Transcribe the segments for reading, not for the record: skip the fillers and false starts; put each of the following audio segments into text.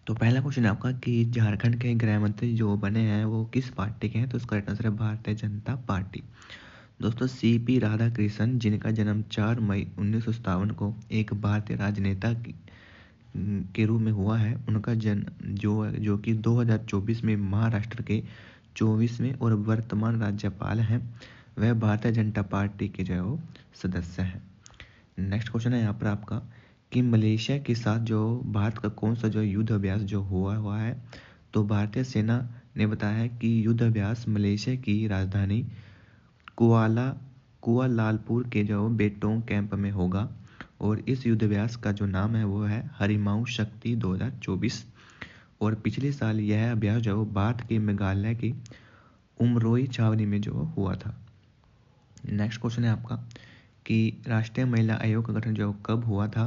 तो पहला क्वेश्चन है आपका कि झारखंड के गृह मंत्री जो बने हैं वो किस पार्टी के हैं, तो इसका राइट आंसर है भारतीय जनता पार्टी। दोस्तों सीपी राधाकृष्णन, जिनका जन्म 4 मई 1957 को एक भारतीय राजनेता के रूप में हुआ है, उनका जन्म जो कि 2024 में महाराष्ट्र के 24वें और वर्तमान राज्यपाल हैं, वह भारतीय जनता पार्टी के जो है वो सदस्य हैं। नेक्स्ट क्वेश्चन है यहाँ पर आपका कि मलेशिया के साथ जो भारत का कौन सा जो युद्ध अभ्यास जो हुआ है, तो भारतीय सेना ने बताया है कि युद्ध अभ्यास मलेशिया की राजधानी कुआलालंपुर के जो बेटोंग कैंप में होगा और इस युद्ध अभ्यास का जो नाम है वो है हरिमाऊ शक्ति 2024। और पिछले साल यह अभ्यास जो भारत के मेघालय की उमरोई छावनी में जो हुआ था। नेक्स्ट क्वेश्चन है आपका कि राष्ट्रीय महिला आयोग का गठन जो कब हुआ था,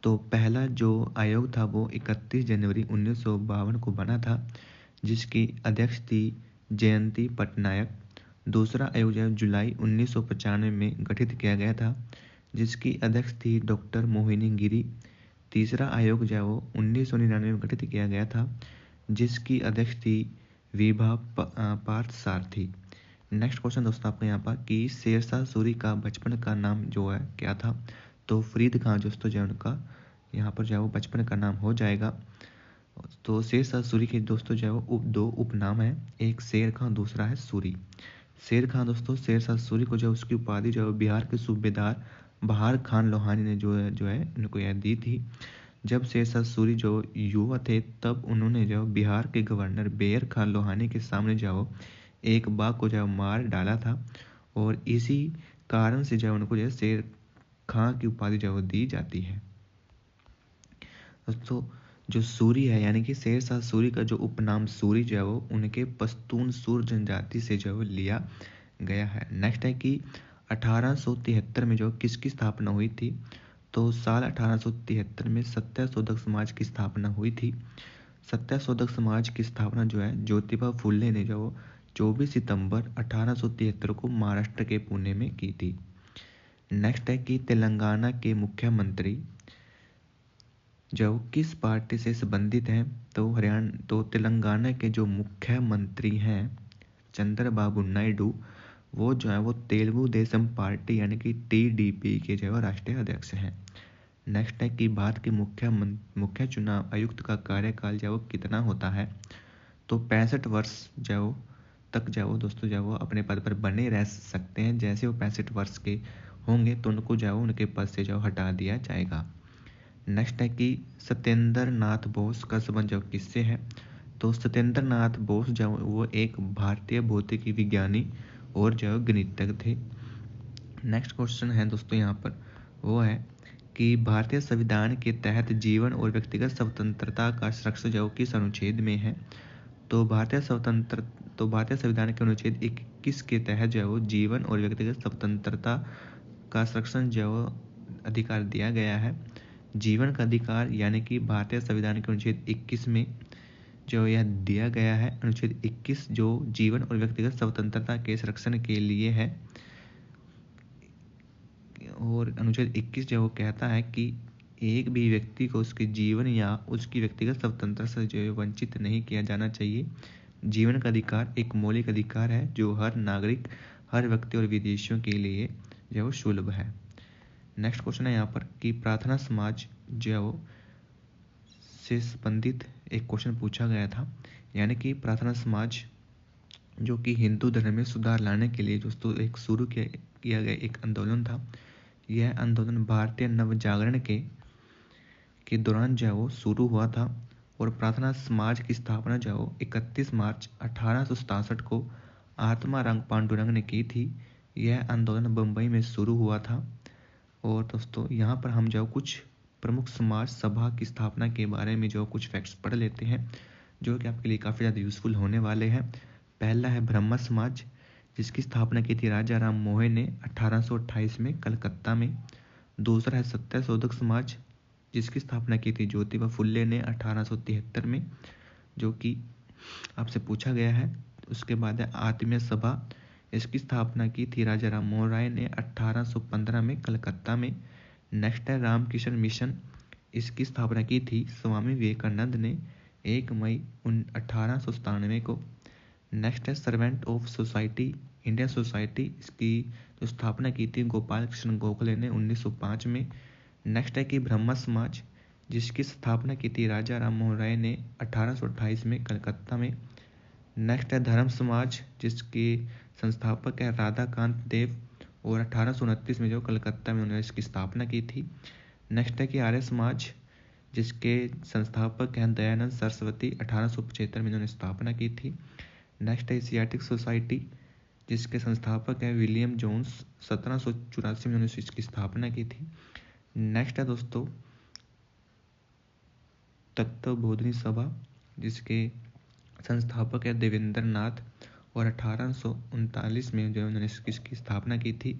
तो पहला जो आयोग था वो 31 जनवरी 1952 को बना था, जिसकी अध्यक्ष थी जयंती पटनायक। दूसरा आयोग जो जुलाई 1995 में गठित किया गया था, जिसकी अध्यक्ष थी डॉक्टर मोहिनी गिरी। तीसरा आयोग जो है वो 1999 में गठित किया गया था, जिसकी अध्यक्ष थी विभा पार्थसारथी। नेक्स्ट क्वेश्चन दोस्तों आपका यहाँ पर कि शेरशाह सूरी का बचपन का नाम जो है क्या था, तो फरीद खान दोस्तों जो है उनका यहाँ पर जो है वो बचपन का नाम हो जाएगा। तो शेरशाह सूरी के दोस्तों जो है वो दो उपनाम है, एक शेर खां, दूसरा है सूरी। शेर खां दोस्तों शेरशाह सूरी को जो उसकी उपाधि जो है बिहार के सूबेदार बहार खान लोहानी ने जो है उनको यह दी थी। जब शेरशाह सूरी जो युवा थे तब उन्होंने जो बिहार के गवर्नर बेयर खान लोहानी के सामने जो एक बाघ को जो मार डाला था और इसी कारण से जो उनको जो शेर खां की उपाधि जो दी जाती है। दोस्तों जो सूरी है यानी कि शेरशाह सूरी का जो उपनाम सूरी जो है वो उनके पश्तून सूर जनजाति से जो लिया गया है। नेक्स्ट है कि 1873 में जो किसकी स्थापना हुई थी, तो साल 1873 में सत्यशोधक समाज की स्थापना हुई थी। सत्यशोधक समाज की स्थापना जो है ज्योतिबा फुले ने जो 24 सितंबर 1873 को महाराष्ट्र के पुणे में की थी। नेक्स्ट है कि तेलंगाना के मुख्यमंत्री जो किस पार्टी से संबंधित हैं, तो तेलंगाना के जो मुख्यमंत्री हैं चंद्रबाबू नायडू, वो जो है वो तेलुगु देशम पार्टी यानी कि टीडीपी के जो है राष्ट्रीय अध्यक्ष हैं। नेक्स्ट है कि भारत के मुख्य चुनाव आयुक्त का कार्यकाल जो कितना होता है, तो 65 वर्ष जो तक जो दोस्तों जो वो अपने पद पर बने रह सकते हैं। जैसे वो 65 वर्ष के होंगे तो उनको जो उनके पद से जो हटा दिया जाएगा। नेक्स्ट है कि सत्येंद्र नाथ बोस का संबंध जो किससे है, तो सत्येंद्र नाथ बोस जो वो एक भारतीय भौतिकी विज्ञानी और जो गणितज्ञ थे। नेक्स्ट क्वेश्चन है दोस्तों यहाँ पर वो है कि भारतीय संविधान के तहत जीवन और व्यक्तिगत स्वतंत्रता का संरक्षण जो किस अनुच्छेद में है, तो भारतीय संविधान के अनुच्छेद 21 के तहत जो है वो जीवन और व्यक्तिगत स्वतंत्रता का संरक्षण जो अधिकार दिया गया है। जीवन का अधिकार यानी कि भारतीय संविधान के अनुच्छेद 21 में जो यह दिया गया है, अनुच्छेद 21 जो जीवन और व्यक्तिगत स्वतंत्रता के संरक्षण के लिए है। और अनुच्छेद 21 जो वो कहता है कि एक भी व्यक्ति को उसके जीवन या उसकी व्यक्तिगत स्वतंत्रता से जो वंचित नहीं किया जाना चाहिए। जीवन का अधिकार एक मौलिक अधिकार है जो हर नागरिक, हर व्यक्ति और विदेशियों के लिए जो सुलभ है। नेक्स्ट क्वेश्चन है यहाँ पर कि प्रार्थना समाज जो से संबंधित एक क्वेश्चन पूछा गया था, यानी कि प्रार्थना समाज जो कि हिंदू धर्म में सुधार लाने के लिए दोस्तों एक शुरू किया गया एक आंदोलन था। यह आंदोलन भारतीय नवजागरण के दौरान जो वो शुरू हुआ था और प्रार्थना समाज की स्थापना जो 31 मार्च 1867 को आत्मा रंग पांडुरंग ने की थी। यह आंदोलन बम्बई में शुरू हुआ था। और दोस्तों यहाँ पर हम जो कुछ प्रमुख समाज सभा की स्थापना के बारे में जो कुछ फैक्ट्स पढ़ लेते हैं जो कि आपके लिए काफ़ी ज़्यादा यूज़फुल होने वाले हैं। पहला है ब्रह्म समाज, जिसकी स्थापना की थी राजा राम मोहन ने 1828 में कलकत्ता में। दूसरा है सत्यशोधक समाज, जिसकी स्थापना की थी ज्योतिबा फुले ने 1873 में, जो कि आपसे पूछा गया है। उसके बाद है आत्मीय सभा, इसकी स्थापना की थी राजा राम मोहन राय ने 1815 में कलकत्ता में। नेक्स्ट है रामकृष्ण मिशन, इसकी स्थापना की थी स्वामी विवेकानंद ने 1 मई 1897 को। नेक्स्ट है servant of society, Indian society, इसकी जो स्थापना की थी गोपाल कृष्ण गोखले ने 1905 में। नेक्स्ट है कि ब्रह्मा समाज, जिसकी स्थापना की थी राजा राम मोहन राय ने 1828 में कलकत्ता में। नेक्स्ट है धर्म समाज, जिसके संस्थापक है राधाकांत देव और 1829 में जो कलकत्ता में उन्होंने इसकी स्थापना की थी। नेक्स्ट है कि आर्य समाज, जिसके संस्थापक हैं दयानंद सरस्वती, 1875 में इन्होंने स्थापना की थी। नेक्स्ट है एशियाटिक सोसाइटी, जिसके संस्थापक हैं विलियम जोन्स, 1784 में उन्होंने इसकी स्थापना की थी। नेक्स्ट है दोस्तों तत्वबोधिनी सभा, जिसके संस्थापक है देवेंद्र नाथ और 1839 में जो उन्होंने इसकी स्थापना की थी।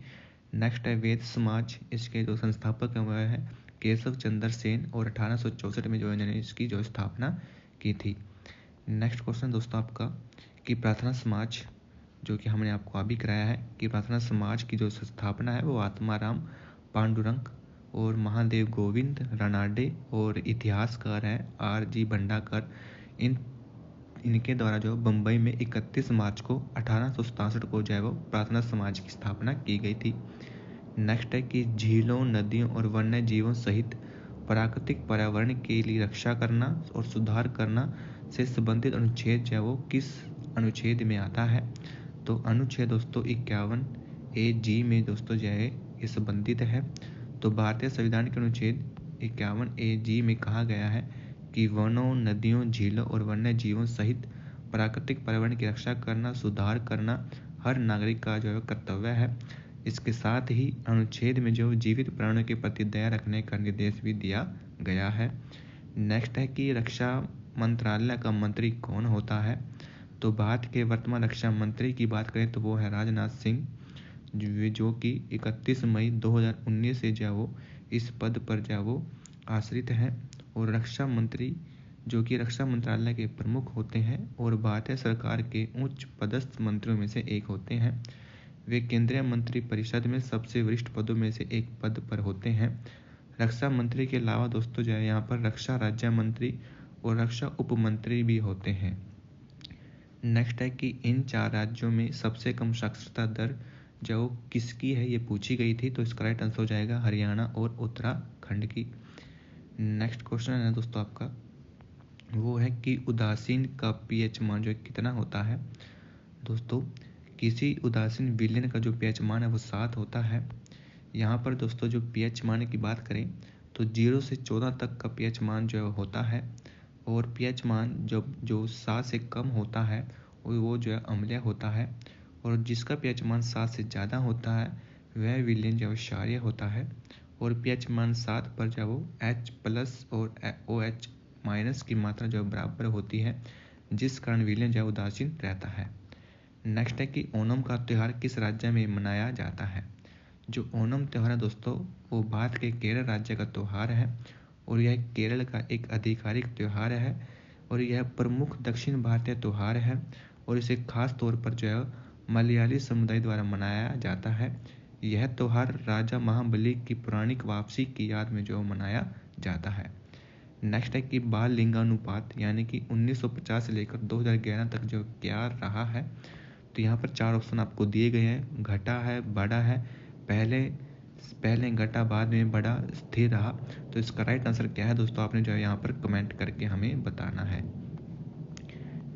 नेक्स्ट है वेद समाज, इसके जो संस्थापक हैं वह है केशव चंद्र सेन और 1864 में जो इन्होंने इसकी जो स्थापना की थी। नेक्स्ट क्वेश्चन दोस्तों आपका कि प्रार्थना समाज, जो कि हमने आपको अभी कराया है कि प्रार्थना समाज की जो स्थापना है वो आत्माराम पांडुरंग और महादेव गोविंद रानाडे और इतिहासकार हैं R.G. भंडाकर, इनके द्वारा जो बम्बई में 31 मार्च को 1867 को जो है वो प्रार्थना समाज की स्थापना की गई थी। नेक्स्ट है कि झीलों, नदियों और वन्य जीवों सहित प्राकृतिक पर्यावरण के लिए रक्षा करना और सुधार करना से संबंधित अनुच्छेद जो है वो किस अनुच्छेद में आता है? तो अनुच्छेद दोस्तों 51A(G) में दोस्तों जो है ये संबंधित है। तो भारतीय संविधान के अनुच्छेद 51A(G) में कहा गया है कि वनों, नदियों, झीलों और वन्य जीवों सहित प्राकृतिक पर्यावरण की रक्षा करना, सुधार करना हर नागरिक का जो है कर्तव्य है। इसके साथ ही अनुच्छेद में जो जीवित प्राणियों के प्रति दया रखने का निर्देश भी दिया गया है। नेक्स्ट है कि रक्षा मंत्रालय का मंत्री कौन होता है? तो भारत के वर्तमान रक्षा मंत्री की बात करें तो वो है राजनाथ सिंह, जो कि 31 मई 2019 से जो वो इस पद पर जो वो आश्रित हैं। और रक्षा मंत्री जो कि रक्षा मंत्रालय के प्रमुख होते हैं और भारतीय सरकार के उच्च पदस्थ मंत्रियों में से एक होते हैं। वे केंद्रीय मंत्री परिषद में सबसे वरिष्ठ पदों में से एक पद पर होते हैं। रक्षा मंत्री के अलावा दोस्तों जो है यहाँ पर रक्षा राज्य मंत्री और रक्षा उप मंत्री भी होते हैं। नेक्स्ट है कि इन 4 राज्यों में सबसे कम साक्षरता दर जो किसकी है ये पूछी गई थी, तो इसका राइट आंसर हो जाएगा हरियाणा और उत्तराखंड की। नेक्स्ट क्वेश्चन है दोस्तों आपका वो है कि उदासीन का pH मान जो कितना होता है? दोस्तों किसी उदासीन विलयन का जो pH मान है वो 7 होता है। यहाँ पर दोस्तों जो pH मान की बात करें तो 0 से 14 तक का pH मान जो होता है और pH मान जो 7 से कम होता है वो जो है अम्लीय होता है और जिसका pH मान 7 से ज़्यादा होता है वह विलयन जो क्षारीय होता है। और pH मान 7 पर जो वो H+ और OH- की मात्रा जो बराबर होती है, जिस कारण विलयन जो उदासीन रहता है। नेक्स्ट है कि ओणम का त्यौहार किस राज्य में मनाया जाता है? जो ओणम त्यौहार है दोस्तों वो भारत के केरल राज्य का त्यौहार है और यह केरल का एक आधिकारिक त्यौहार है और यह प्रमुख दक्षिण भारतीय त्यौहार है और इसे खास तौर पर जो है मलयाली समुदाय द्वारा मनाया जाता है। यह त्यौहार राजा महाबली की पौराणिक वापसी की याद में जो मनाया जाता है। नेक्स्ट है कि बाल लिंगानुपात यानी कि 1950 से लेकर 2011 तक जो क्या रहा है? तो यहाँ पर 4 ऑप्शन आपको दिए गए हैं, घटा है, बढ़ा है, पहले घटा बाद में बढ़ा, स्थिर रहा। तो इसका राइट आंसर क्या है दोस्तों? आपने जो है यहाँ पर कमेंट करके हमें बताना है।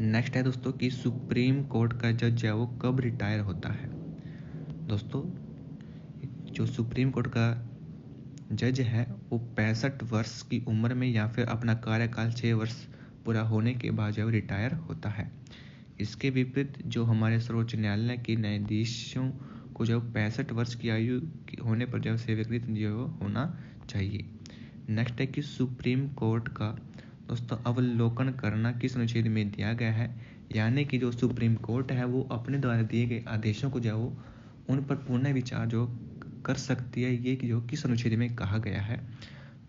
नेक्स्ट है दोस्तों कि सुप्रीम कोर्ट का जज है वो कब रिटायर होता है? दोस्तों जो सुप्रीम कोर्ट का जज है वो 65 वर्ष की उम्र में या फिर अपना कार्यकाल 6 वर्ष पूरा होने के बाद जो रिटायर होता है। इसके विपरीत जो हमारे सर्वोच्च न्यायालय के न्यायाधीशों को जो 65 वर्ष की आयु होने पर जो सेवानिवृत्त जो होना चाहिए। नेक्स्ट है कि सुप्रीम कोर्ट का दोस्तों अवलोकन करना किस अनुच्छेद में दिया गया है? यानी कि जो सुप्रीम कोर्ट है वो अपने द्वारा दिए गए आदेशों को जो उन पर पुनः विचार जो कर सकती है, ये जो किस अनुच्छेद में कहा गया है?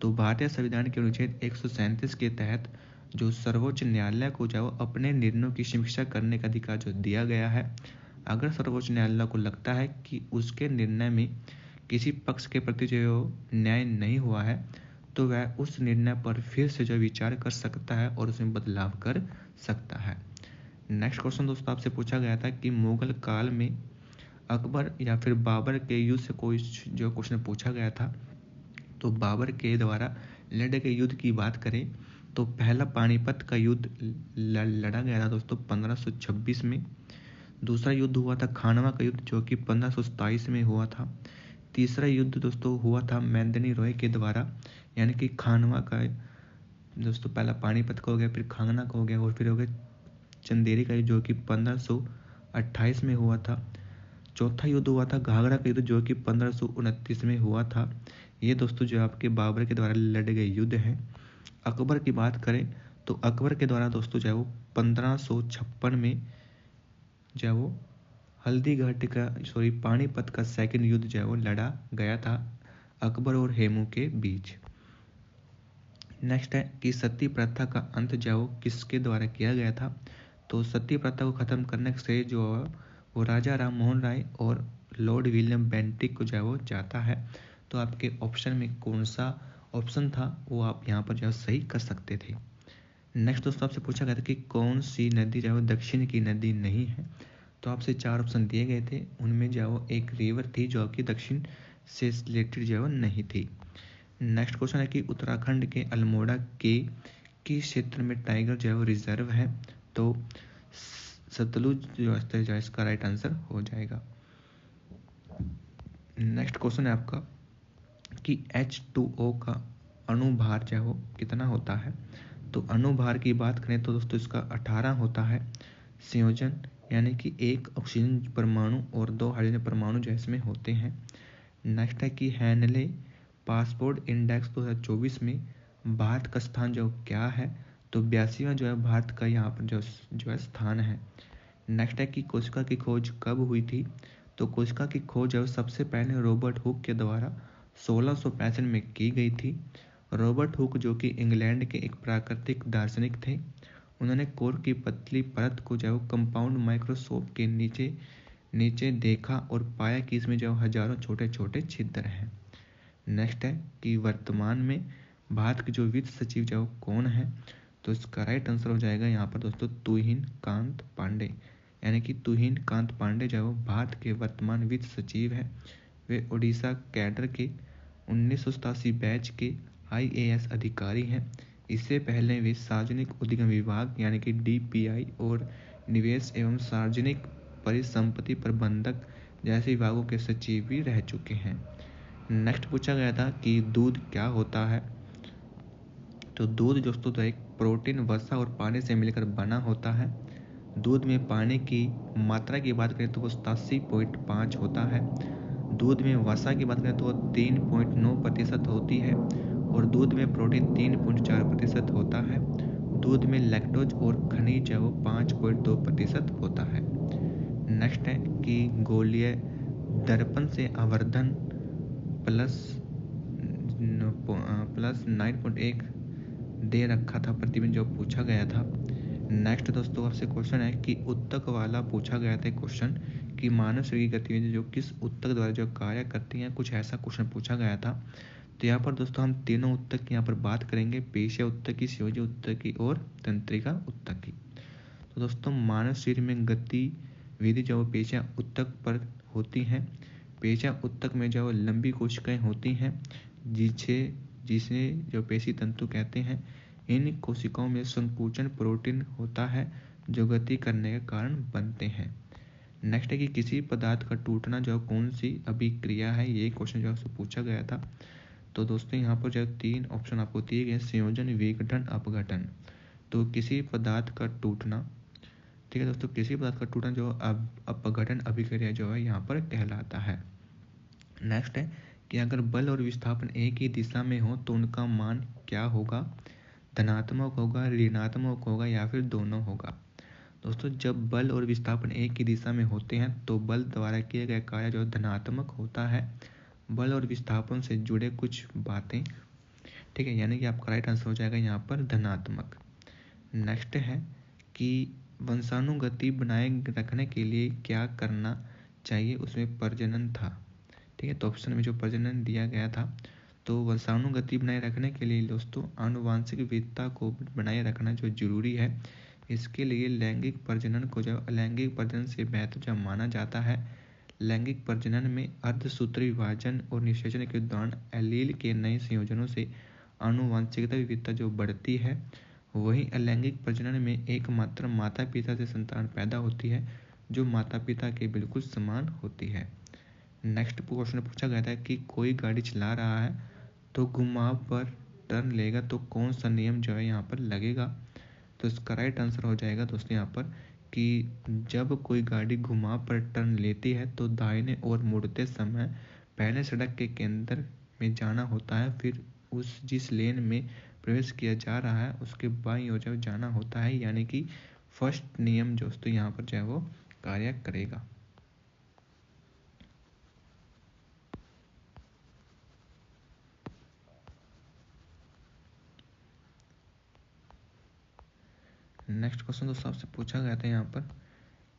तो भारतीय संविधान के अनुच्छेद 137 के तहत जो सर्वोच्च न्यायालय को जो अपने निर्णयों की समीक्षा करने का अधिकार जो दिया गया है, अगर सर्वोच्च न्यायालय को लगता है कि उसके निर्णय में किसी पक्ष के प्रति जो न्याय नहीं हुआ है तो वह उस निर्णय पर फिर से जो विचार कर सकता है और उसमें बदलाव कर सकता है। नेक्स्ट क्वेश्चन दोस्तों आपसे पूछा गया था कि मुगल काल में अकबर या फिर बाबर के युद्ध से कोई जो क्वेश्चन पूछा गया था, तो बाबर के द्वारा लड़े गए युद्ध की बात करें तो पहला पानीपत का युद्ध लड़ा गया था दोस्तों 1526 में। दूसरा युद्ध हुआ था खानवा का युद्ध जो कि 1527 में हुआ था। तीसरा युद्ध दोस्तों हुआ था मेंदिनी रॉय के द्वारा, यानी कि खानवा का दोस्तों पहला पानीपत का हो गया, फिर खानवा का हो गया और फिर हो गया चंदेरी का जो कि 1528 में हुआ था। चौथा युद्ध हुआ था घाघरा का युद्ध जो कि 1529 में हुआ था। ये दोस्तों जो आपके बाबर के द्वारा लड़े गए युद्ध हैं। अकबर की बात करें तो अकबर के द्वारा दोस्तों जो है वो 1556 में जो है वो हल्दीघाटी का पानीपत का सेकंड युद्ध जो है वो लड़ा गया था अकबर और हेमू के बीच। नेक्स्ट है कि सती प्रथा का अंत जो है वो किसके द्वारा किया गया था, तो सती प्रथा को खत्म करने से जो है वो राजा राम मोहन राय और लॉर्ड विलियम बेंटिक को जो है वो जाता है। तो आपके ऑप्शन में कौन सा ऑप्शन था वो आप यहाँ पर जो है सही कर सकते थे। नेक्स्ट दोस्तों आपसे पूछा गया था कि कौन सी नदी जो है वो दक्षिण की नदी नहीं है, तो आपसे 4 ऑप्शन दिए गए थे, उनमें जो है वो एक रिवर थी जो कि दक्षिण से रिलेटेड जो है वो नहीं थी। नेक्स्ट क्वेश्चन है कि उत्तराखंड के अल्मोड़ा के किस क्षेत्र में टाइगर जो है वो रिजर्व है, तो सतलुज जो है इसका राइट आंसर हो जाएगा। नेक्स्ट क्वेश्चन है आपका कि H2O का अणुभार जो है वो कितना होता है, तो अणुभार की बात करें तो दोस्तों इसका 18 होता है। संयोजन यानी कि एक ऑक्सीजन परमाणु और 2 हाइड्रोजन परमाणु जो इसमें होते हैं। नेक्स्ट है कि हैनले पासपोर्ट इंडेक्स 2024 में भारत का स्थान जो क्या है, तो 82वां जो है भारत का यहाँ पर जो है स्थान है। नेक्स्ट है कि कोशिका की खोज कब हुई थी, तो कोशिका की खोज है सबसे पहले रॉबर्ट हुक के द्वारा 1665 में की गई थी। रॉबर्ट हुक जो कि इंग्लैंड के एक प्राकृतिक दार्शनिक थे, उन्होंने कोर की पतली परत को जो कंपाउंड माइक्रोस्कोप के नीचे नीचे देखा और पाया कि इसमें जो हजारों छोटे छोटे छिद्र हैं। नेक्स्ट है कि वर्तमान में भारत के जो वित्त सचिव जो कौन है, तो इसका राइट आंसर हो जाएगा यहाँ पर दोस्तों तुहिन कांत पांडे, यानी कि तुहिन कांत पांडे जो भारत के वर्तमान वित्त सचिव है। वे उड़ीसा कैडर के 1987 बैच के IAS अधिकारी हैं। इससे पहले वे सार्वजनिक उद्यम विभाग यानी कि DPI और निवेश एवं सार्वजनिक परिसंपत्ति प्रबंधक जैसे विभागों के सचिव भी रह चुके हैं। नेक्स्ट पूछा गया था कि दूध क्या होता है, तो दूध दोस्तों तो एक प्रोटीन वसा और पानी से मिलकर बना होता है। दूध में पानी की मात्रा की बात करें तो वो 87.5 होता है। दूध में वसा की बात करें तो वो 3.9% होती है और दूध में प्रोटीन 3.4% होता है। दूध में लैक्टोज और खनिज है वो 5.2% होता है। नेक्स्ट है कि गोलीय दर्पण से आवर्धन प्लस 9.1 दे रखा था प्रतिबिंब जो पूछा गया था। नेक्स्ट दोस्तों आपसे क्वेश्चन है कि उत्तक वाला पूछा गया था क्वेश्चन कि मानव शरीर की गतिविधि जो किस उत्तक द्वारा जो कार्य करती हैं, कुछ ऐसा क्वेश्चन पूछा गया था। तो यहाँ पर दोस्तों हम तीनों उत्तक की यहाँ पर बात करेंगे, पेशीय उत्तक की, संयोजी उत्तक की और तंत्रिका उत्तक की। तो दोस्तों मानव शरीर में गतिविधि जो पेशियां उत्तक पर होती हैं। पेशियां उत्तक में जो लंबी कोशिकाएं होती हैं जिसे जो पेशी तंतु कहते हैं। इन कोशिकाओं में संकुचन प्रोटीन होता है जो गति करने के कारण बनते हैं। नेक्स्ट है कि किसी पदार्थ का टूटना जो कौन सी अभिक्रिया है, ये क्वेश्चन जो आपसे पूछा गया था। तो दोस्तों यहाँ पर जो 3 ऑप्शन आपको दिए गए, संयोजन, विघटन, अपघटन। तो किसी पदार्थ का टूटना, ठीक है दोस्तों, किसी पदार्थ का टूटना जो अपघटन अभिक्रिया जो है यहाँ पर कहलाता है। नेक्स्ट है कि अगर बल और विस्थापन एक ही दिशा में हो तो उनका मान क्या होगा, धनात्मक होगा, ऋणात्मक होगा या फिर दोनों होगा। दोस्तों जब बल और विस्थापन एक ही दिशा में होते हैं तो बल द्वारा किया गया कार्य जो धनात्मक होता है। बल और विस्थापन से जुड़े कुछ बातें, ठीक है, यानी कि आपका राइट आंसर हो जाएगा यहाँ पर धनात्मक। नेक्स्ट है कि वंशानुगति बनाए रखने के लिए क्या करना चाहिए, उसमें प्रजनन था। ठीक है, तो ऑप्शन में जो प्रजनन दिया गया था तो वंशानुगति बनाए रखने के लिए दोस्तों आनुवांशिक विविधता को बनाए रखना जो जरूरी है। इसके लिए लैंगिक प्रजनन को जब अलैंगिक प्रजनन से बेहतर जब माना जाता है। लैंगिक प्रजनन में अर्धसूत्री विभाजन और निषेचन के दौरान एलील के नए संयोजनों से आनुवांशिकता विविधता जो बढ़ती है, वहीं अलैंगिक प्रजनन में एकमात्र माता पिता से संतान पैदा होती है जो माता पिता के बिल्कुल समान होती है। नेक्स्ट क्वेश्चन पूछा गया था कि कोई गाड़ी चला रहा है तो घुमाव पर टर्न लेगा तो कौन सा नियम जो है यहाँ पर लगेगा। तो इसका राइट आंसर हो जाएगा दोस्तों यहाँ पर कि जब कोई गाड़ी घुमाव पर टर्न लेती है तो दाहिने ओर मुड़ते समय पहले सड़क के केंद्र में जाना होता है, फिर उस जिस लेन में प्रवेश किया जा रहा है उसके बाईं ओर जाना होता है, यानी कि फर्स्ट नियम दोस्तों यहाँ पर जो है वो कार्य करेगा। नेक्स्ट क्वेश्चन दोस्तों आपसे पूछा गया था यहाँ पर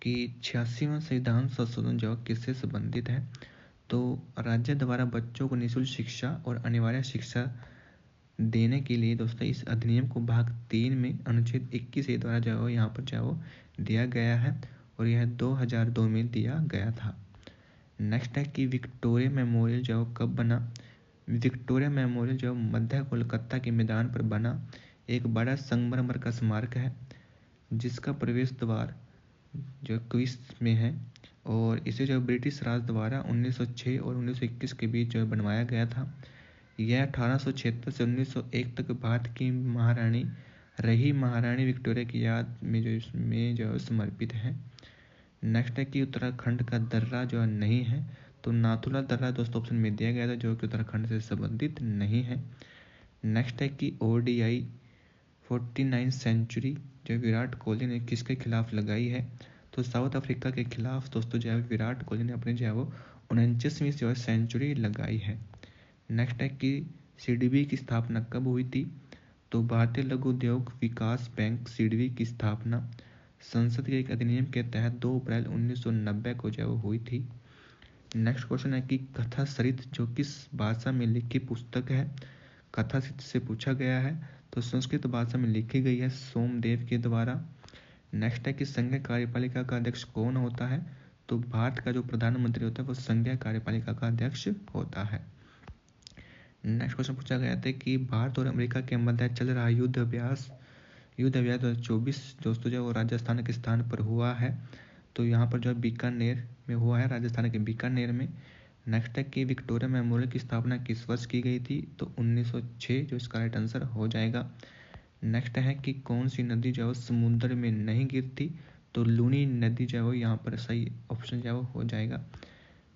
कि 86वां संविधान संशोधन जो किससे संबंधित है। तो राज्य द्वारा बच्चों को निःशुल्क शिक्षा और अनिवार्य शिक्षा देने के लिए दोस्तों इस अधिनियम को भाग 3 में अनुच्छेद 21 द्वारा जो है यहाँ पर जो है वो दिया गया है और यह 2002 में दिया गया था। नेक्स्ट है कि विक्टोरिया मेमोरियल जो कब बना। विक्टोरिया मेमोरियल जो मध्य कोलकाता के मैदान पर बना एक बड़ा संगमरमर का स्मारक है जिसका प्रवेश द्वार जो क्विस में है और इसे जो ब्रिटिश राज द्वारा 1906 और 1921 के बीच जो बनवाया गया था। यह 1876 से 1901 तक भारत की महारानी रही महारानी विक्टोरिया की याद में जो समर्पित है। नेक्स्ट है कि उत्तराखंड का दर्रा जो नहीं है। तो नाथुला दर्रा दोस्तों ऑप्शन में दिया गया था जो कि उत्तराखंड से संबंधित नहीं है। नेक्स्ट है कि ODI 49 सेंचुरी जो विराट कोहली ने किसके खिलाफ लगाई है। तो साउथ अफ्रीका के खिलाफ दोस्तों जो है विराट कोहली ने अपने जो है वो 49वीं जो है सेंचुरी लगाई है। नेक्स्ट है कि CDB की स्थापना कब हुई थी। तो भारतीय लघु उद्योग विकास बैंक CDB की स्थापना संसद के एक अधिनियम के तहत 2 अप्रैल 1990 को जो हुई थी। नेक्स्ट क्वेश्चन है कि कथा सरित जो किस भाषा में लिखी पुस्तक है। कथा सरित से पूछा गया है तो संस्कृत भाषा में लिखी गई है सोमदेव के द्वारा। नेक्स्ट है कि संघीय कार्यपालिका का अध्यक्ष कौन होता है। तो भारत का जो प्रधानमंत्री होता है वो संघीय कार्यपालिका का अध्यक्ष होता है। नेक्स्ट क्वेश्चन पूछा गया था कि भारत और अमेरिका के मध्य चल रहा युद्ध अभ्यास 2024 दोस्तों जो वो राजस्थान के स्थान पर हुआ है। तो यहाँ पर जो बीकानेर में हुआ है, राजस्थान के बीकानेर में। नेक्स्ट है कि विक्टोरिया मेमोरियल की स्थापना किस वर्ष की गई थी। तो 1906 जो इसका राइट आंसर हो जाएगा। नेक्स्ट है कि कौन सी नदी जो है समुद्र में नहीं गिरती। तो लूनी नदी जो है यहाँ पर सही ऑप्शन जो हो जाएगा।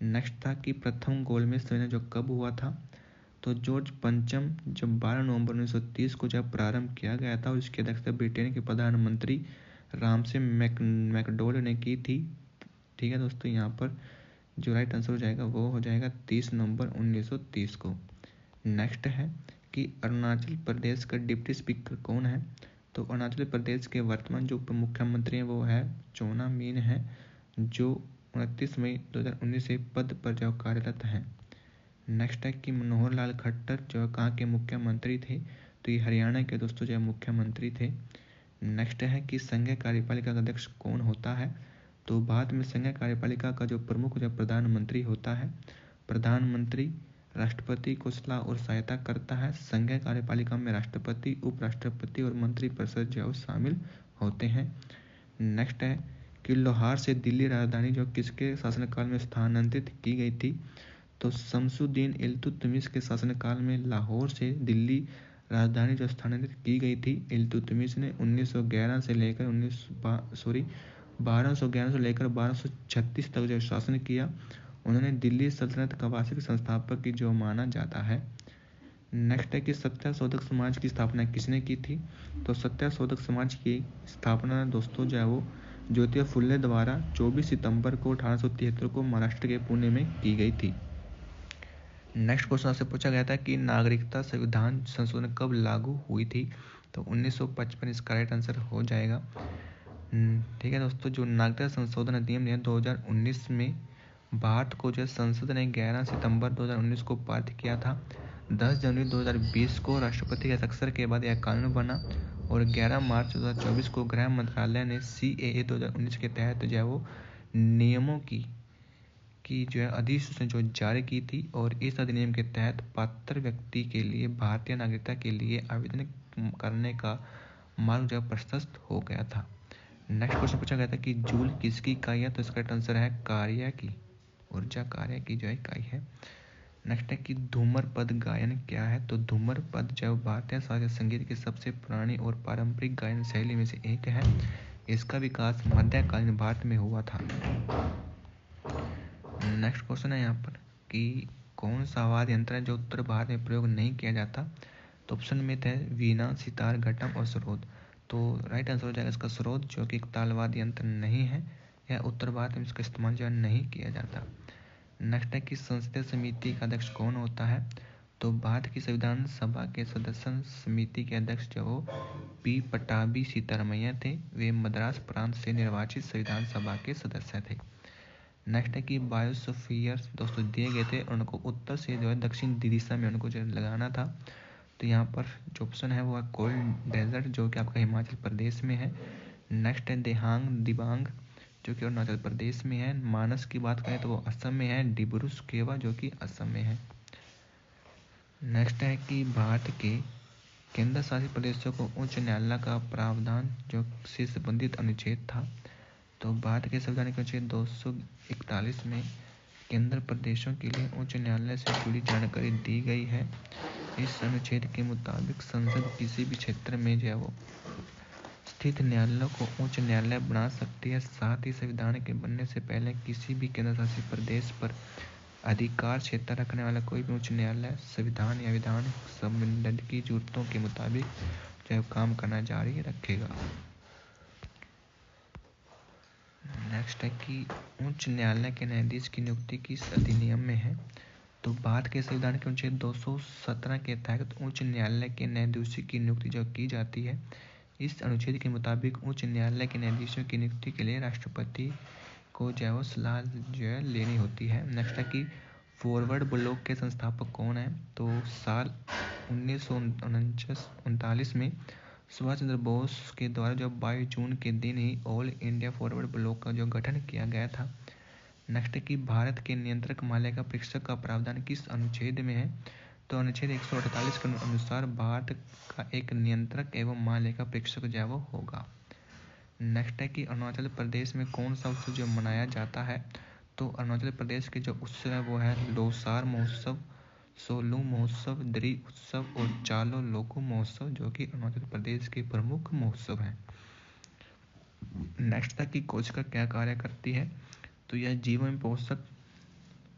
नेक्स्ट था कि प्रथम गोलमेज सम्मेलन जो कब हुआ था। तो जॉर्ज पंचम जब 12 नवंबर 1930 को जब प्रारंभ किया गया था और इसकी अध्यक्षता ब्रिटेन के प्रधानमंत्री रामसे मैकडोल ने की थी। ठीक है दोस्तों, यहाँ पर जो राइट आंसर हो जाएगा वो हो जाएगा 30 नवंबर 1930 को। नेक्स्ट है कि अरुणाचल प्रदेश का डिप्टी स्पीकर कौन है। तो अरुणाचल प्रदेश के वर्तमान जो उप मुख्यमंत्री हैं वो है चोना मीन है जो 29 मई 2019 से पद पर जो कार्यरत हैं। नेक्स्ट है कि मनोहर लाल खट्टर जो कहाँ के मुख्यमंत्री थे। तो ये हरियाणा के दोस्तों जो मुख्यमंत्री थे। नेक्स्ट है कि संघीय कार्यपालिका का अध्यक्ष कौन होता है। तो भारत में संघीय कार्यपालिका का जो प्रमुख जो प्रधानमंत्री होता है। प्रधानमंत्री राष्ट्रपति को सलाह और सहायता करता है। संघीय कार्यपालिका में राष्ट्रपति, उपराष्ट्रपति और मंत्रिपरिषद जो शामिल होते हैं। नेक्स्ट है कि लाहौर से दिल्ली राजधानी जो किसके शासनकाल में स्थानांतरित की गई थी। तो शमसुद्दीन इल्तुतमिश के शासनकाल में लाहौर से दिल्ली राजधानी जो स्थानांतरित की गई थी। इल्तुतमिश ने 1211 से लेकर 1236 तक जो शासन किया। उन्होंने दिल्ली सल्तनत का वार्षिक संस्थापक की जो माना जाता है। नेक्स्ट है कि सत्याशोधक समाज की स्थापना किसने की थी। तो सत्याशोधक समाज की स्थापना दोस्तों जो है वो ज्योतिबा फुले द्वारा 24 सितंबर को 1873 को महाराष्ट्र के पुणे में की गई थी। नेक्स्ट क्वेश्चन आपसे पूछा गया था कि नागरिकता संविधान संशोधन कब लागू हुई थी। तो 1955 इसका राइट आंसर हो जाएगा। ठीक है दोस्तों, जो नागरिकता संशोधन अधिनियम 2019 में भारत को जो संसद ने 11 सितंबर 2019 को पारित किया था। 10 जनवरी 2020 को राष्ट्रपति के हस्ताक्षर के बाद यह कानून बना और 11 मार्च 2024 को गृह मंत्रालय ने CAA 2019 के तहत जो है वो नियमों की जो है अधिसूचना जो जारी की थी और इस अधिनियम के तहत पात्र व्यक्ति के लिए भारतीय नागरिकता के लिए आवेदन करने का मार्ग जो प्रशस्त हो गया था। नेक्स्ट क्वेश्चन पूछा गया था कि जूल किसकी इकाई है, तो इसका आंसर है कार्य की, ऊर्जा कार्य की जो इकाई है। नेक्स्ट है कि धूमरपद गायन क्या है, तो धूमरपद जो भारतीय शास्त्रीय संगीत की सबसे पुरानी और पारंपरिक गायन शैली में से एक है। इसका विकास मध्यकालीन भारत में हुआ था। नेक्स्ट क्वेश्चन है यहाँ पर कि कौन सा वाद्य यंत्र है जो उत्तर भारत में प्रयोग नहीं किया जाता, तो ऑप्शन में थे वीणा, सितार, घटम और सरोद। तो राइट आंसर हो जाएगा इसका सरोद, जो कि एक तालवाद्य यंत्र नहीं है, यह उत्तर भारत में इसका इस्तेमाल जो है नहीं किया जाता। नेक्स्ट है कि संसदीय समिति का अध्यक्ष कौन होता है, तो भारत की संविधान सभा के सदस्य समिति के अध्यक्ष जो P पटाभी सीतारमैया थे, वे मद्रास प्रांत से निर्वाचित संविधान सभा के सदस्य थे। नेक्स्ट है कि बायोस्फीयर दोस्तों दिए गए थे, उनको उत्तर से जो है दक्षिण दिशा में उनको जो लगाना था, तो यहाँ पर जो ऑप्शन है वो है कोल्ड डेजर्ट, जो कि आपका हिमाचल प्रदेश में है। नेक्स्ट है देहांग दिबांग, जो कि अरुणाचल प्रदेश में है। मानस की बात करें तो वो असम में है। डिब्रू सखेवा जो कि असम में है। नेक्स्ट है कि भारत के केंद्र शासित प्रदेशों को उच्च न्यायालय का प्रावधान जो से संबंधित अनुच्छेद था, तो भारत के संविधान के अनुच्छेद 241 में केंद्र प्रदेशों के लिए उच्च न्यायालय से जुड़ी जानकारी दी गई है। इस अनुच्छेद के मुताबिक संसद किसी भी क्षेत्र में जो है वो स्थित न्यायालय को उच्च न्यायालय बना सकती है। साथ ही संविधान के बनने से पहले किसी भी केंद्र शासित प्रदेश पर अधिकार क्षेत्र रखने वाला कोई भी उच्च न्यायालय संविधान या विधान संबंध की जरूरतों के मुताबिक जो काम करना जारी रखेगा। नेक्स्ट है कि उच्च न्यायालय के न्यायाधीश की नियुक्ति किस अधिनियम में है, तो भारत के संविधान के अनुच्छेद 217 के तहत उच्च न्यायालय के न्यायाधीशों की नियुक्ति जो की जाती है। इस अनुच्छेद के मुताबिक उच्च न्यायालय के न्यायाधीशों की नियुक्ति के लिए राष्ट्रपति को जो सलाह जो है लेनी होती है। नेक्स्ट है कि फॉरवर्ड ब्लॉक के संस्थापक कौन है, तो साल 1939 में सुभाष चंद्र बोस के द्वारा जो 22 जून के दिन ही ऑल इंडिया फॉरवर्ड ब्लॉक का जो गठन किया गया था। नेक्स्ट है कि भारत के नियंत्रक माल्याका परीक्षक का प्रावधान किस अनुच्छेद में है, तो अनुच्छेद 148 के अनुसार भारत का एक नियंत्रक एवं माल्याका परीक्षक जो है वो होगा। नेक्स्ट है कि अरुणाचल प्रदेश में कौन सा उत्सव जो मनाया जाता है, तो अरुणाचल प्रदेश के जो उत्सव है वो है लोसार महोत्सव, सोलू महोत्सव, दरी उत्सव और चालो लोको महोत्सव, जो कि अरुणाचल प्रदेश के प्रमुख महोत्सव हैं। नेक्स्ट था कि कोशिका क्या कार्य करती है, तो यह जीवन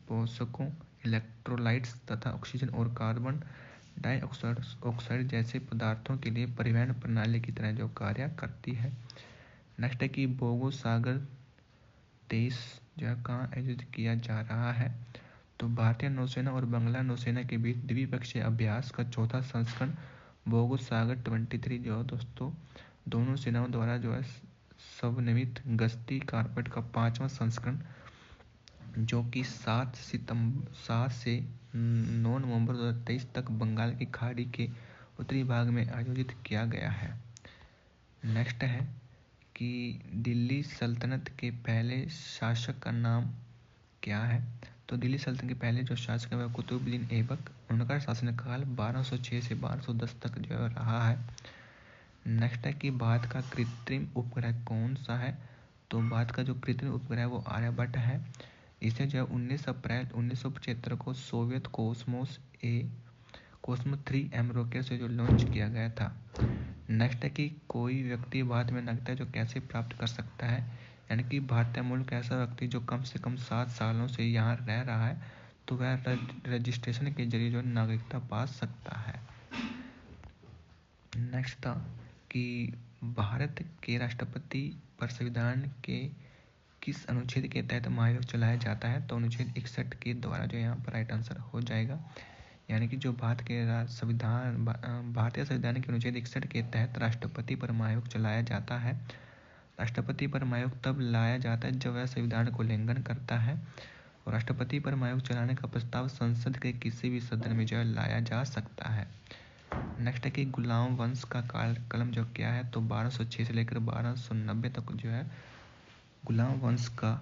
पोषकों, इलेक्ट्रोलाइट्स तथा ऑक्सीजन और कार्बन डाइऑक्साइड जैसे पदार्थों के लिए परिवहन प्रणाली की तरह जो कार्य करती है। नेक्स्ट है कि बोगो सागर 23 जो है कहाँ आयोजित किया जा रहा है, तो भारतीय नौसेना और बांग्ला नौसेना के बीच द्विपक्षीय अभ्यास का चौथा संस्करण बोगो सागर 23 जो दोस्तों दोनों सेनाओं द्वारा जो है समन्वित गश्ती कारपेट का 5वां संस्करण जो कि 7 से 9 नवंबर 2023 तक बंगाल की खाड़ी के उत्तरी भाग में आयोजित किया गया है। नेक्स्ट है कि दिल्ली सल्तनत के पहले शासक का नाम क्या है, तो दिल्ली सल्तनत के पहले जो शासक है वह कुतुबुद्दीन ऐबक, उनका शासनकाल 1206 से 1210 तक जो है रहा है। नेक्स्ट है कि भारत का कृत्रिम उपग्रह कौन सा है, तो भारत का जो कृत्रिम उपग्रह है वो आर्यभट्ट है। इसे जो 19 अप्रैल 1975 को सोवियत कोस्मोस 3M रॉकेट से जो लॉन्च किया गया था। नेक्स्ट है कि कोई व्यक्ति भारत में नागरिकता जो कैसे प्राप्त कर सकता है, यानी कि भारतीय मूल का ऐसा व्यक्ति जो कम से कम 7 सालों से यहाँ रह रहा है तो वह रजिस्ट्रेशन के जरिए जो नागरिकता पा सकता है। नेक्स्ट था कि भारत के राष्ट्रपति पर संविधान के किस अनुच्छेद के तहत महाभियोग चलाया जाता है, तो अनुच्छेद 61 के द्वारा जो यहाँ पर राइट आंसर हो जाएगा। यानी कि जो भारतीय संविधान के अनुच्छेद 61 के तहत राष्ट्रपति पर महाभियोग चलाया जाता है। राष्ट्रपति पर महाभियोग तब लाया जाता है जब वह संविधान को उल्लंघन करता है तो राष्ट्रपति पर महाभियोग चलाने का प्रस्ताव संसद के किसी भी सदन में जो है लाया जा सकता है। नेक्स्ट है कि गुलाम वंश का कालक्रम जो क्या है, तो 1206 से लेकर 1290 तक जो है गुलाम वंश का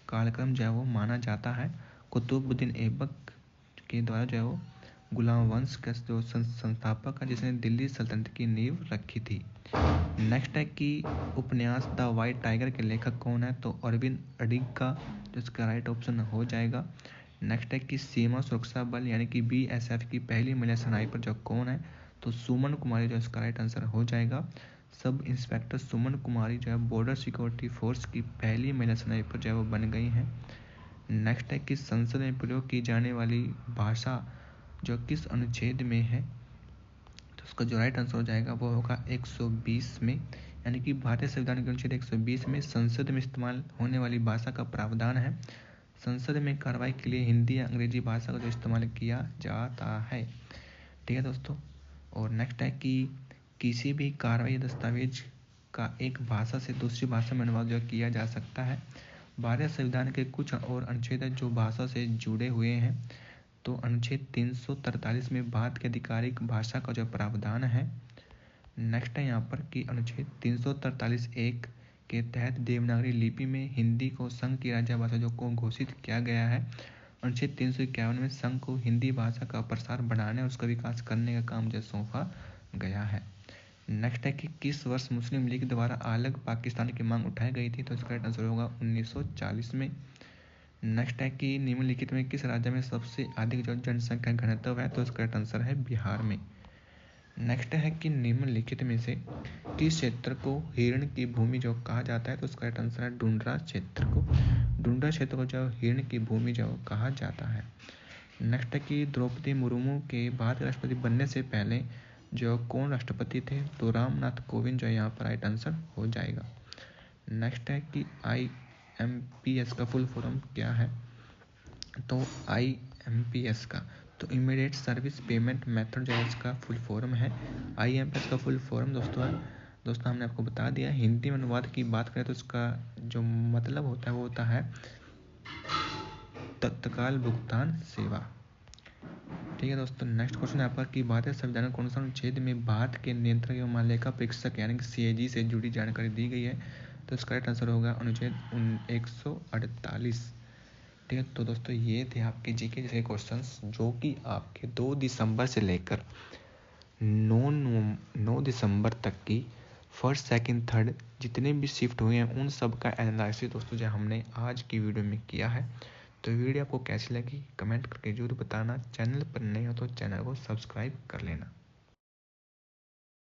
कालक्रम जो है वो माना जाता है। कुतुबुद्दीन ऐबक के द्वारा जो है वो गुलाम वंश का जो संस्थापक है, जिसने दिल्ली सल्तनत की नींव रखी थी। नेक्स्ट है कि उपन्यास द वाइट टाइगर के लेखक कौन है, तो अरविंद अडिगा, जिसका राइट ऑप्शन हो जाएगा। नेक्स्ट है कि सीमा सुरक्षा बल यानी कि BSF की पहली महिला स्नाइपर जो कौन है, तो सुमन कुमारी, जो इसका राइट आंसर हो जाएगा। सब इंस्पेक्टर सुमन कुमारी जो है बॉर्डर सिक्योरिटी फोर्स की पहली महिला स्नाइपर जो है वो बन गई हैं। नेक्स्ट है कि संसद में प्रयोग की जाने वाली भाषा जो किस अनुच्छेद में है, तो उसका जो राइट आंसर हो जाएगा वो होगा 120 में, यानी कि भारतीय संविधान के अनुच्छेद 120 में संसद में इस्तेमाल होने वाली भाषा का प्रावधान है। संसद में कार्रवाई के लिए हिंदी या अंग्रेजी भाषा का जो इस्तेमाल किया जाता है। ठीक है दोस्तों। और नेक्स्ट है कि किसी भी कार्रवाई दस्तावेज का एक भाषा से दूसरी भाषा में अनुवाद जो किया जा सकता है। भारतीय संविधान के कुछ और अनुच्छेद जो भाषा से जुड़े हुए हैं, तो अनुच्छेद 343 में भारत की आधिकारिक भाषा का जो प्रावधान है। नेक्स्ट है यहाँ पर कि अनुच्छेद 343(1) के तहत देवनागरी लिपि में हिंदी को संघ की राज्य भाषा जो को घोषित किया गया है। अनुच्छेद 351 में संघ को हिंदी भाषा का प्रसार बढ़ाने और उसका विकास करने का काम जो सौंपा गया है। नेक्स्ट है कि किस वर्ष मुस्लिम लीग द्वारा अलग पाकिस्तान की मांग उठाई गई थी, तो इसका राइट आंसर होगा 1940 में। नेक्स्ट है कि निम्नलिखित में किस राज्य में सबसे अधिक जो जनसंख्या घनत्व है, तो इसका राइट आंसर है बिहार में। नेक्स्ट है कि निम्नलिखित में से किस क्षेत्र को हिरण की भूमि जो कहा जाता है, तो इसका राइट आंसर है डुंडरा क्षेत्र को। डुंडरा क्षेत्र को जो हिरण की भूमि जो कहा जाता है। नेक्स्ट है कि द्रौपदी मुर्मू के भारत राष्ट्रपति बनने से पहले जो कौन राष्ट्रपति थे, तो रामनाथ कोविंद जो यहाँ पर राइट आंसर हो जाएगा। नेक्स्ट है कि IMPS का फुल फॉर्म क्या है, तो IMPS का तो इमीडिएट सर्विस पेमेंट मेथड जो है इसका फुल फॉर्म है। IMPS का फुल फॉर्म दोस्तों हमने आपको बता दिया। हिंदी में अनुवाद की बात करें तो इसका जो मतलब होता है वो होता है तत्काल भुगतान सेवा। ठीक है दोस्तों। नेक्स्ट क्वेश्चन है आपका कि भारतीय संविधान कौन सा अनुच्छेद में भारत के नियंत्रक एवं महालेखा परीक्षक यानी कि CAG से जुड़ी जानकारी दी गई है, तो इसका राइट आंसर होगा अनुच्छेद 148। ठीक है। तो दोस्तों ये थे आपके जीके जैसे क्वेश्चंस जो कि आपके 2 दिसंबर से लेकर 9 दिसंबर तक की फर्स्ट सेकंड थर्ड जितने भी शिफ्ट हुए हैं उन सब का एनालिसिस दोस्तों जो हमने आज की वीडियो में किया है। तो वीडियो आपको कैसी लगी कमेंट करके जरूर बताना। चैनल पर नए हो तो चैनल को सब्सक्राइब कर लेना।